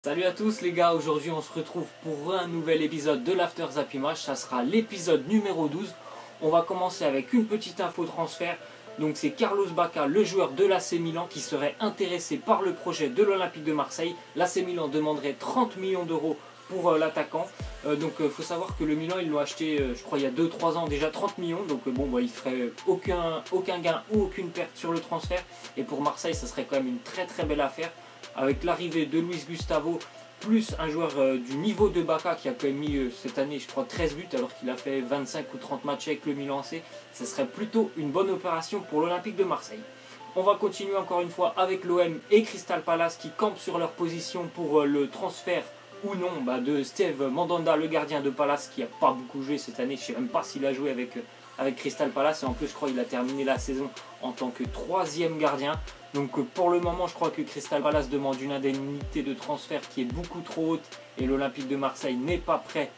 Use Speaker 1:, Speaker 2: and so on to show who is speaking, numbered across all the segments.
Speaker 1: Salut à tous les gars, aujourd'hui on se retrouve pour un nouvel épisode de l'After Zappy Match, ça sera l'épisode numéro 12. On va commencer avec une petite info transfert, donc c'est Carlos Bacca, le joueur de l'AC Milan qui serait intéressé par le projet de l'Olympique de Marseille. L'AC Milan demanderait 30 millions d'euros pour l'attaquant, donc il faut savoir que le Milan ils l'ont acheté je crois il y a 2-3 ans déjà 30 millions, donc il ferait aucun gain ou aucune perte sur le transfert, et pour Marseille ça serait quand même une très belle affaire. Avec l'arrivée de Luis Gustavo, plus un joueur du niveau de Bacca qui a quand même mis cette année, je crois, 13 buts alors qu'il a fait 25 ou 30 matchs avec le Milan AC, ce serait plutôt une bonne opération pour l'Olympique de Marseille. On va continuer encore une fois avec l'OM et Crystal Palace qui campent sur leur position pour le transfert ou non de Steve Mandanda, le gardien de Palace qui n'a pas beaucoup joué cette année. Je ne sais même pas s'il a joué avec Crystal Palace, et en plus je crois qu'il a terminé la saison en tant que 3e gardien. Donc pour le moment je crois que Crystal Palace demande une indemnité de transfert qui est beaucoup trop haute et l'Olympique de Marseille n'est pas prêt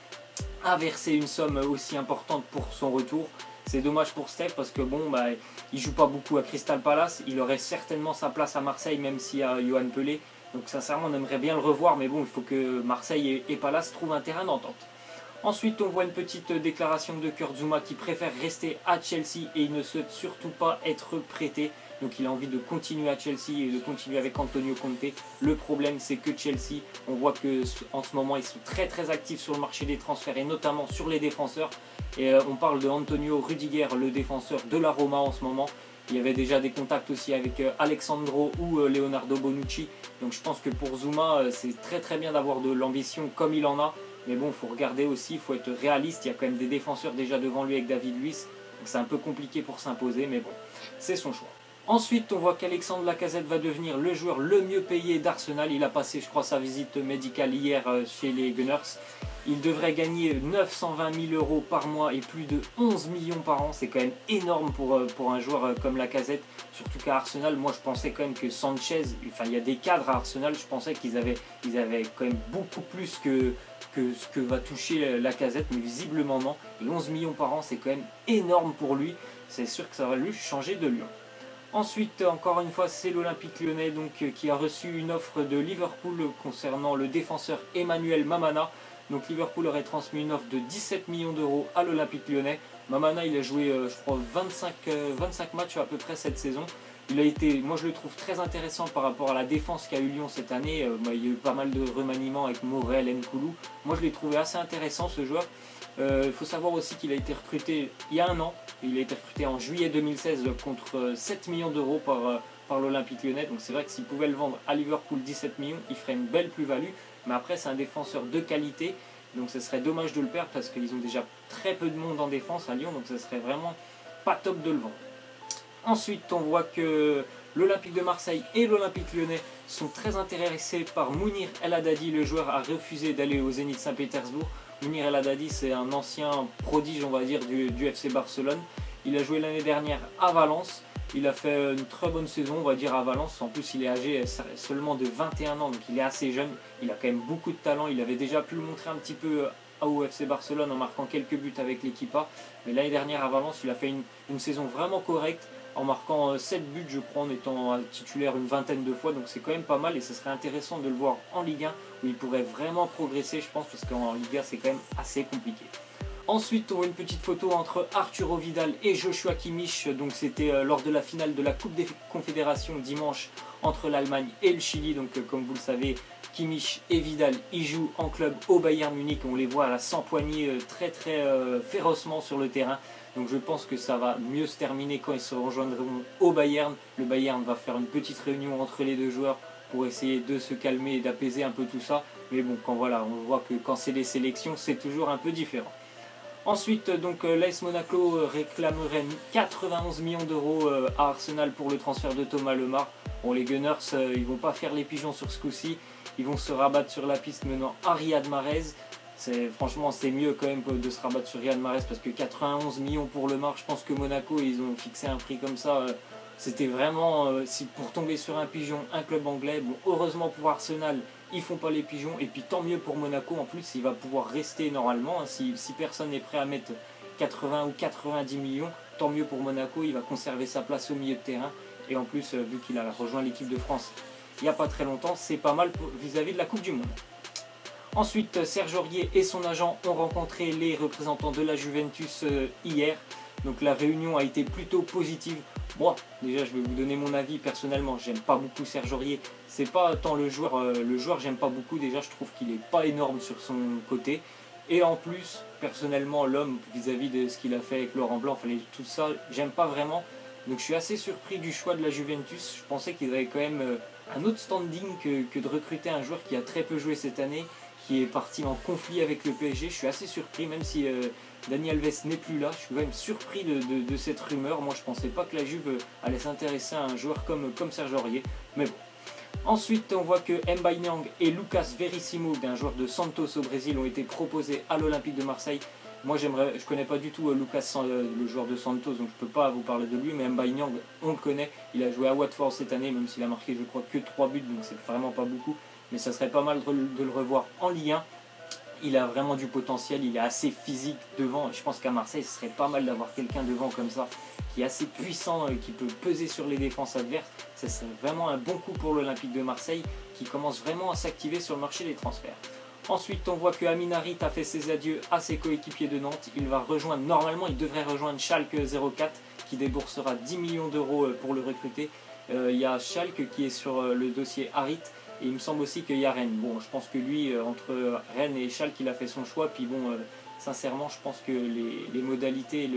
Speaker 1: à verser une somme aussi importante pour son retour. C'est dommage pour Steph parce que il joue pas beaucoup à Crystal Palace, il aurait certainement sa place à Marseille même s'il y a Yohan Pelé. Donc sincèrement on aimerait bien le revoir, mais bon, il faut que Marseille et Palace trouvent un terrain d'entente. Ensuite on voit une petite déclaration de Kurt Zouma qui préfère rester à Chelsea et il ne souhaite surtout pas être prêté. Donc il a envie de continuer à Chelsea et de continuer avec Antonio Conte. Le problème c'est que Chelsea, on voit qu'en ce moment ils sont très actifs sur le marché des transferts et notamment sur les défenseurs. Et on parle de Antonio Rudiger, le défenseur de la Roma en ce moment. Il y avait déjà des contacts aussi avec Alexandro ou Leonardo Bonucci. Donc je pense que pour Zouma c'est très bien d'avoir de l'ambition comme il en a. Mais bon, il faut regarder aussi, il faut être réaliste. Il y a quand même des défenseurs déjà devant lui avec David Luiz. Donc c'est un peu compliqué pour s'imposer, mais bon, c'est son choix. Ensuite, on voit qu'Alexandre Lacazette va devenir le joueur le mieux payé d'Arsenal. Il a passé, je crois, sa visite médicale hier chez les Gunners. Il devrait gagner 920 000 euros par mois et plus de 11 millions par an. C'est quand même énorme pour un joueur comme Lacazette. Surtout qu'à Arsenal, moi je pensais quand même que Sanchez, enfin il y a des cadres à Arsenal, je pensais qu'ils avaient quand même beaucoup plus que ce que va toucher Lacazette, mais visiblement non. Et 11 millions par an, c'est quand même énorme pour lui. C'est sûr que ça va lui changer de Lyon. Ensuite, encore une fois, c'est l'Olympique Lyonnais qui a reçu une offre de Liverpool concernant le défenseur Emmanuel Mamana. Donc Liverpool aurait transmis une offre de 17 millions d'euros à l'Olympique Lyonnais. Mamana, il a joué, je crois, 25 matchs à peu près cette saison. Moi je le trouve très intéressant par rapport à la défense qu'a eu Lyon cette année. Il y a eu pas mal de remaniements avec Morel, Nkoulou. Moi je l'ai trouvé assez intéressant ce joueur. Il faut savoir aussi qu'il a été recruté il y a un an. Il a été recruté en juillet 2016 contre 7 millions d'euros par l'Olympique Lyonnais. Donc c'est vrai que s'il pouvait le vendre à Liverpool 17 millions, il ferait une belle plus-value. Mais après c'est un défenseur de qualité. Donc ce serait dommage de le perdre parce qu'ils ont déjà très peu de monde en défense à Lyon. Donc ce serait vraiment pas top de le vendre. Ensuite, on voit que l'Olympique de Marseille et l'Olympique Lyonnais sont très intéressés par Mounir El Haddadi. Le joueur a refusé d'aller au Zénith Saint-Pétersbourg. Mounir El Haddadi, c'est un ancien prodige, on va dire, du FC Barcelone. Il a joué l'année dernière à Valence. Il a fait une très bonne saison, on va dire, à Valence. En plus, il est âgé seulement de 21 ans, donc il est assez jeune. Il a quand même beaucoup de talent. Il avait déjà pu le montrer un petit peu au FC Barcelone en marquant quelques buts avec l'équipe A. Mais l'année dernière à Valence, il a fait une saison vraiment correcte, en marquant 7 buts je crois, en étant titulaire une vingtaine de fois, donc c'est quand même pas mal et ce serait intéressant de le voir en Ligue 1 où il pourrait vraiment progresser, je pense, parce qu'en Ligue 1 c'est quand même assez compliqué. Ensuite on voit une petite photo entre Arturo Vidal et Joshua Kimmich, donc c'était lors de la finale de la Coupe des Confédérations dimanche entre l'Allemagne et le Chili. Donc comme vous le savez, Kimmich et Vidal ils jouent en club au Bayern Munich, on les voit à s'empoigner très férocement sur le terrain. Donc je pense que ça va mieux se terminer quand ils se rejoindront au Bayern. Le Bayern va faire une petite réunion entre les deux joueurs pour essayer de se calmer et d'apaiser un peu tout ça. Mais bon, on voit que quand c'est les sélections, c'est toujours un peu différent. Ensuite, donc l'AS Monaco réclamerait 91 millions d'euros à Arsenal pour le transfert de Thomas Lemar. Bon, les Gunners, ils vont pas faire les pigeons sur ce coup-ci. Ils vont se rabattre sur la piste menant à Riyad Mahrez. Franchement, c'est mieux quand même de se rabattre sur Riyad Mahrez parce que 91 millions pour Lemar, je pense que Monaco, ils ont fixé un prix comme ça. C'était vraiment, pour tomber sur un pigeon, un club anglais. Bon, heureusement pour Arsenal, ils font pas les pigeons. Et puis tant mieux pour Monaco, en plus, il va pouvoir rester normalement. Si personne n'est prêt à mettre 80 ou 90 millions, tant mieux pour Monaco, il va conserver sa place au milieu de terrain. Et en plus, vu qu'il a rejoint l'équipe de France, il n'y a pas très longtemps, c'est pas mal vis-à-vis de la Coupe du Monde. Ensuite, Serge Aurier et son agent ont rencontré les représentants de la Juventus hier. Donc la réunion a été plutôt positive. Moi, déjà, je vais vous donner mon avis personnellement. J'aime pas beaucoup Serge Aurier. C'est pas tant le joueur j'aime pas beaucoup. Déjà, je trouve qu'il est pas énorme sur son côté. Et en plus, personnellement, l'homme vis-à-vis de ce qu'il a fait avec Laurent Blanc, tout ça, j'aime pas vraiment. Donc je suis assez surpris du choix de la Juventus. Je pensais qu'ils avaient quand même un autre standing que de recruter un joueur qui a très peu joué cette année, qui est parti en conflit avec le PSG. Je suis assez surpris, même si Dani Alves n'est plus là. Je suis quand même surpris de cette rumeur. Moi, je pensais pas que la Juve allait s'intéresser à un joueur comme Serge Aurier. Mais bon. Ensuite, on voit que Mbaye Niang et Lucas Verissimo, d'un joueur de Santos au Brésil, ont été proposés à l'Olympique de Marseille. Moi, je connais pas du tout Lucas, le joueur de Santos, donc je peux pas vous parler de lui, mais Mbaye Niang, on le connaît. Il a joué à Watford cette année, même s'il a marqué, je crois, que 3 buts, donc c'est vraiment pas beaucoup. Mais ça serait pas mal de le revoir en Ligue 1. Il a vraiment du potentiel, il est assez physique devant. Je pense qu'à Marseille, ce serait pas mal d'avoir quelqu'un devant comme ça, qui est assez puissant, qui peut peser sur les défenses adverses. Ça serait vraiment un bon coup pour l'Olympique de Marseille, qui commence vraiment à s'activer sur le marché des transferts. Ensuite, on voit que Amin Harit a fait ses adieux à ses coéquipiers de Nantes. Il va rejoindre, normalement, il devrait rejoindre Schalke 04, qui déboursera 10 millions d'euros pour le recruter. Il y a Schalke qui est sur le dossier Harit. Et il me semble aussi qu'il y a Rennes. Bon, je pense que lui, entre Rennes et Schalke, il a fait son choix. Puis bon, sincèrement, je pense que les modalités,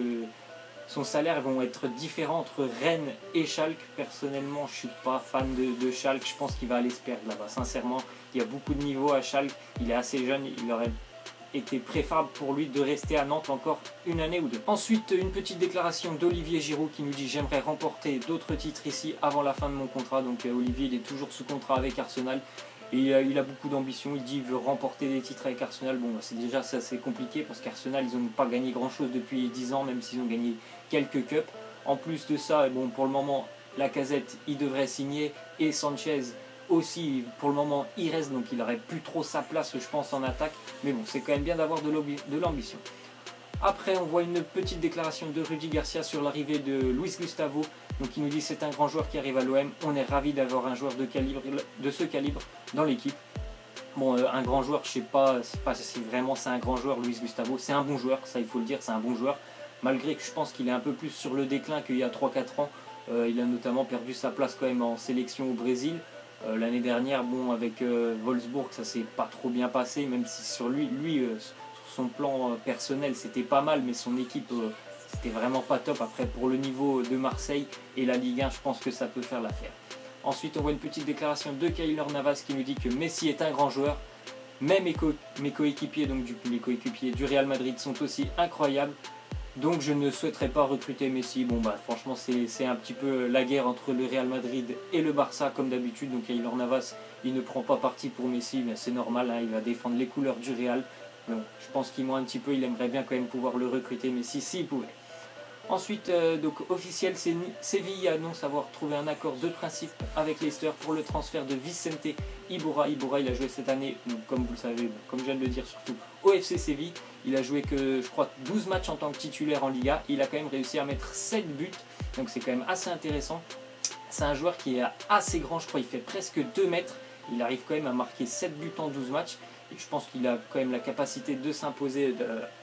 Speaker 1: son salaire vont être différents entre Rennes et Schalke. Personnellement, je ne suis pas fan de Schalke. Je pense qu'il va aller se perdre là-bas. Sincèrement, il y a beaucoup de niveaux à Schalke. Il est assez jeune. Il aurait été préférable pour lui de rester à Nantes encore une année ou deux. Ensuite, une petite déclaration d'Olivier Giroud qui nous dit: j'aimerais remporter d'autres titres ici avant la fin de mon contrat. Donc Olivier, il est toujours sous contrat avec Arsenal et il a beaucoup d'ambition. Il dit qu'il veut remporter des titres avec Arsenal. Bon, c'est déjà ça, c'est compliqué parce qu'Arsenal, ils n'ont pas gagné grand chose depuis 10 ans, même s'ils ont gagné quelques cups. En plus de ça, bon, pour le moment, Lacazette, il devrait signer, et Sanchez aussi, pour le moment, il reste, donc il n'aurait plus trop sa place, je pense, en attaque. Mais bon, c'est quand même bien d'avoir de l'ambition. Après, on voit une petite déclaration de Rudy Garcia sur l'arrivée de Luis Gustavo. Donc il nous dit: c'est un grand joueur qui arrive à l'OM. On est ravis d'avoir un joueur de ce calibre dans l'équipe. Bon, un grand joueur, je ne sais pas si vraiment c'est un grand joueur, Luis Gustavo. C'est un bon joueur, ça il faut le dire, c'est un bon joueur. Malgré que je pense qu'il est un peu plus sur le déclin qu'il y a 3-4 ans. Il a notamment perdu sa place quand même en sélection au Brésil. L'année dernière, bon, avec Wolfsburg, ça s'est pas trop bien passé, même si sur lui sur son plan personnel, c'était pas mal, mais son équipe, c'était vraiment pas top. Après, pour le niveau de Marseille et la Ligue 1, je pense que ça peut faire l'affaire. Ensuite, on voit une petite déclaration de Keylor Navas qui nous dit que Messi est un grand joueur. Mais mes coéquipiers, donc les coéquipiers du Real Madrid, sont aussi incroyables. Donc je ne souhaiterais pas recruter Messi. Bon bah franchement c'est un petit peu la guerre entre le Real Madrid et le Barça comme d'habitude. Donc Keylor Navas, il ne prend pas parti pour Messi, mais c'est normal, hein, il va défendre les couleurs du Real. Donc, je pense qu'il ment un petit peu, il aimerait bien quand même pouvoir le recruter Messi s'il pouvait. Ensuite, donc officiel, Séville annonce avoir trouvé un accord de principe avec Leicester pour le transfert de Vicente Iborra. Iborra, il a joué cette année, donc, comme vous le savez, comme je viens de le dire surtout, au FC Séville. Il a joué que, je crois, 12 matchs en tant que titulaire en Liga. Il a quand même réussi à mettre 7 buts, donc c'est quand même assez intéressant. C'est un joueur qui est assez grand, je crois, il fait presque 2 mètres. Il arrive quand même à marquer 7 buts en 12 matchs. Et je pense qu'il a quand même la capacité de s'imposer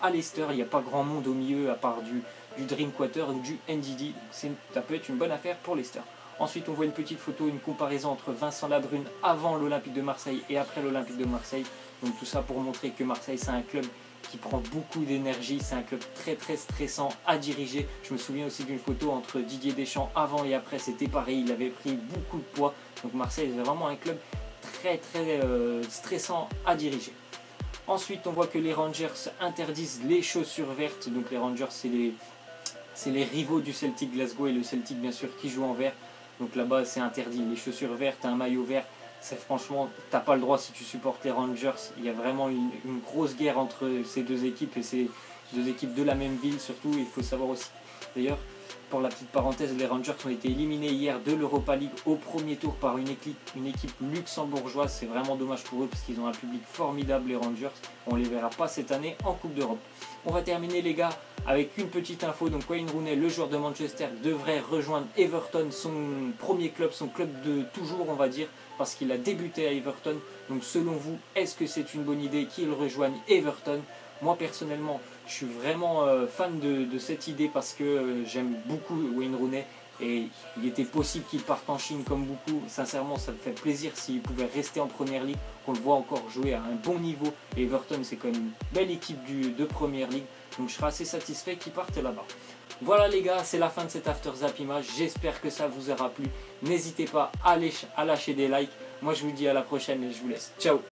Speaker 1: à Leicester. Il n'y a pas grand monde au milieu à part du Drinkwater ou du NDD. Ça peut être une bonne affaire pour Leicester. Ensuite, on voit une petite photo, une comparaison entre Vincent Labrune avant l'Olympique de Marseille et après l'Olympique de Marseille. Donc tout ça pour montrer que Marseille, c'est un club qui prend beaucoup d'énergie. C'est un club très très stressant à diriger. Je me souviens aussi d'une photo entre Didier Deschamps avant et après. C'était pareil, il avait pris beaucoup de poids. Donc Marseille, c'est vraiment un club très très stressant à diriger. Ensuite, on voit que les Rangers interdisent les chaussures vertes. Donc les Rangers, c'est les rivaux du Celtic Glasgow et le Celtic bien sûr qui joue en vert. Donc là-bas, c'est interdit. Les chaussures vertes, un maillot vert, c'est franchement, t'as pas le droit si tu supportes les Rangers. Il y a vraiment une grosse guerre entre ces deux équipes et ces deux équipes de la même ville surtout. Il faut savoir aussi. D'ailleurs, pour la petite parenthèse, les Rangers ont été éliminés hier de l'Europa League au premier tour par une équipe luxembourgeoise. C'est vraiment dommage pour eux parce qu'ils ont un public formidable, les Rangers. On les verra pas cette année en Coupe d'Europe. On va terminer les gars avec une petite info. Donc Wayne Rooney, le joueur de Manchester, devrait rejoindre Everton, son premier club, son club de toujours on va dire. parce qu'il a débuté à Everton. Donc selon vous, est-ce que c'est une bonne idée qu'il rejoigne Everton? Moi personnellement, je suis vraiment fan de cette idée parce que j'aime beaucoup Wayne Rooney. Et il était possible qu'il parte en Chine comme beaucoup. Sincèrement, ça me fait plaisir s'il pouvait rester en première ligue, qu'on le voit encore jouer à un bon niveau. Et Everton, c'est quand même une belle équipe de première ligue. Donc je serai assez satisfait qu'il parte là-bas. Voilà les gars, c'est la fin de cet After Zap Image. J'espère que ça vous aura plu. N'hésitez pas à lâcher des likes. Moi je vous dis à la prochaine et je vous laisse. Ciao!